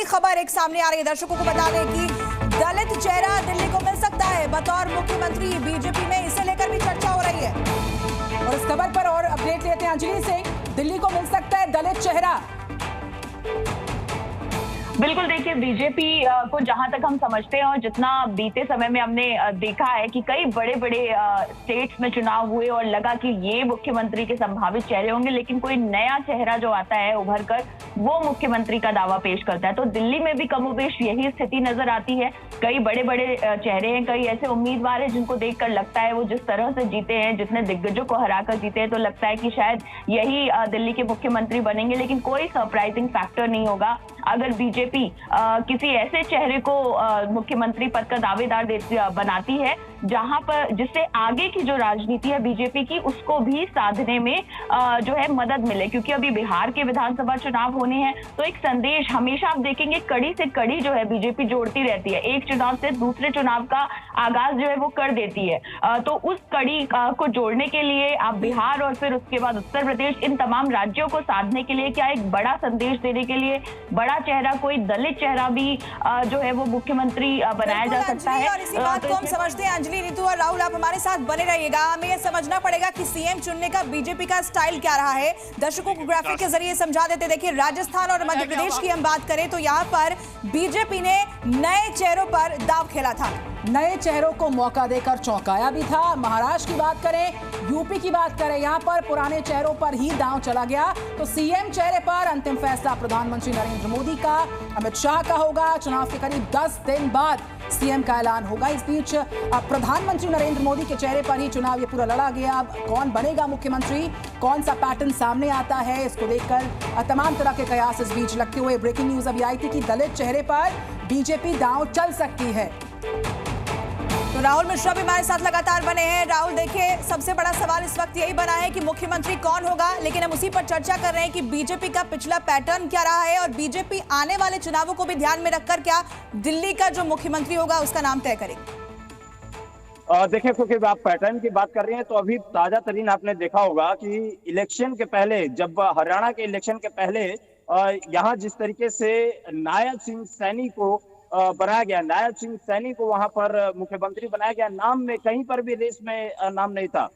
खबर एक सामने आ रही है। दर्शकों को बता दें कि दलित चेहरा दिल्ली को मिल सकता है बतौर मुख्यमंत्री। बीजेपी में इसे लेकर भी चर्चा हो रही है। और इस खबर पर और अपडेट लेते हैं अंजलि से। दिल्ली को मिल सकता है दलित चेहरा। बिल्कुल, देखिए बीजेपी को जहां तक हम समझते हैं और जितना बीते समय में हमने देखा है कि कई बड़े बड़े स्टेट्स में चुनाव हुए और लगा कि ये मुख्यमंत्री के संभावित चेहरे होंगे, लेकिन कोई नया चेहरा जो आता है उभर कर वो मुख्यमंत्री का दावा पेश करता है। तो दिल्ली में भी कमोबेश यही स्थिति नजर आती है। कई बड़े बड़े चेहरे हैं, कई ऐसे उम्मीदवार हैं जिनको देखकर लगता है वो जिस तरह से जीते हैं, जितने दिग्गजों को हराकर जीते हैं, तो लगता है कि शायद यही दिल्ली के मुख्यमंत्री बनेंगे। लेकिन कोई सरप्राइजिंग फैक्टर नहीं होगा अगर बीजेपी किसी ऐसे चेहरे को मुख्यमंत्री पद का दावेदार बनाती है जहां पर जिससे आगे की जो राजनीति है बीजेपी की उसको भी साधने में जो है मदद मिले। क्योंकि अभी बिहार के विधानसभा चुनाव होने हैं, तो एक संदेश हमेशा आप देखेंगे कड़ी से कड़ी जो है बीजेपी जोड़ती रहती है। एक चुनाव से दूसरे चुनाव का आगाज जो है वो कर देती है। तो उस कड़ी को जोड़ने के लिए आप बिहार और फिर उसके बाद उत्तर प्रदेश, इन तमाम राज्यों को साधने के लिए क्या एक बड़ा संदेश देने के लिए बड़ा चेहरा, कोई दलित चेहरा भी जो है वो मुख्यमंत्री बनाया जा सकता है। और इसी बात को हम समझते हैं। अंजलि, ऋतु और राहुल, आप हमारे साथ बने रहिएगा। हमें यह समझना पड़ेगा कि सीएम चुनने का बीजेपी का स्टाइल क्या रहा है। दर्शकों को ग्राफिक के जरिए समझा देते। देखिए, राजस्थान और मध्य प्रदेश की हम बात करें तो यहाँ पर बीजेपी ने नए चेहरों पर दांव खेला था, नए चेहरों को मौका देकर चौंकाया भी था। महाराष्ट्र की बात करें, यूपी की बात करें, यहाँ पर पुराने चेहरों पर ही दांव चला गया। तो सीएम चेहरे पर अंतिम फैसला प्रधानमंत्री नरेंद्र मोदी का, अमित शाह का होगा। चुनाव के करीब 10 दिन बाद सीएम का ऐलान होगा। इस बीच अब प्रधानमंत्री नरेंद्र मोदी के चेहरे पर ही चुनाव ये पूरा लड़ा गया। अब कौन बनेगा मुख्यमंत्री, कौन सा पैटर्न सामने आता है, इसको देखकर तमाम तरह के कयास इस बीच लगते हुए ब्रेकिंग न्यूज अभी आई थी कि दलित चेहरे पर बीजेपी दांव चल सकती है। तो राहुल मिश्रा भी हमारे साथ लगातार बने हैं। राहुल, देखिए, सबसे बड़ा सवाल इस वक्त यही बना है कि मुख्यमंत्री कौन होगा, लेकिन हम उसी पर चर्चा कर रहे हैं कि बीजेपी का पिछला पैटर्न क्या रहा है और बीजेपी आने वाले चुनावों को भी ध्यान में रखकर क्या दिल्ली का जो मुख्यमंत्री होगा उसका नाम तय करेगी। देखिए, क्योंकि आप पैटर्न की बात कर रहे हैं तो अभी ताजा तरीन आपने देखा होगा कि इलेक्शन के पहले, जब हरियाणा के इलेक्शन के पहले यहाँ जिस तरीके से नायब सिंह सैनी को बनाया गया, नायब सिंह सैनी को वहां पर मुख्यमंत्री बनाया गया, नाम में कहीं पर भी रेस में नाम नहीं था।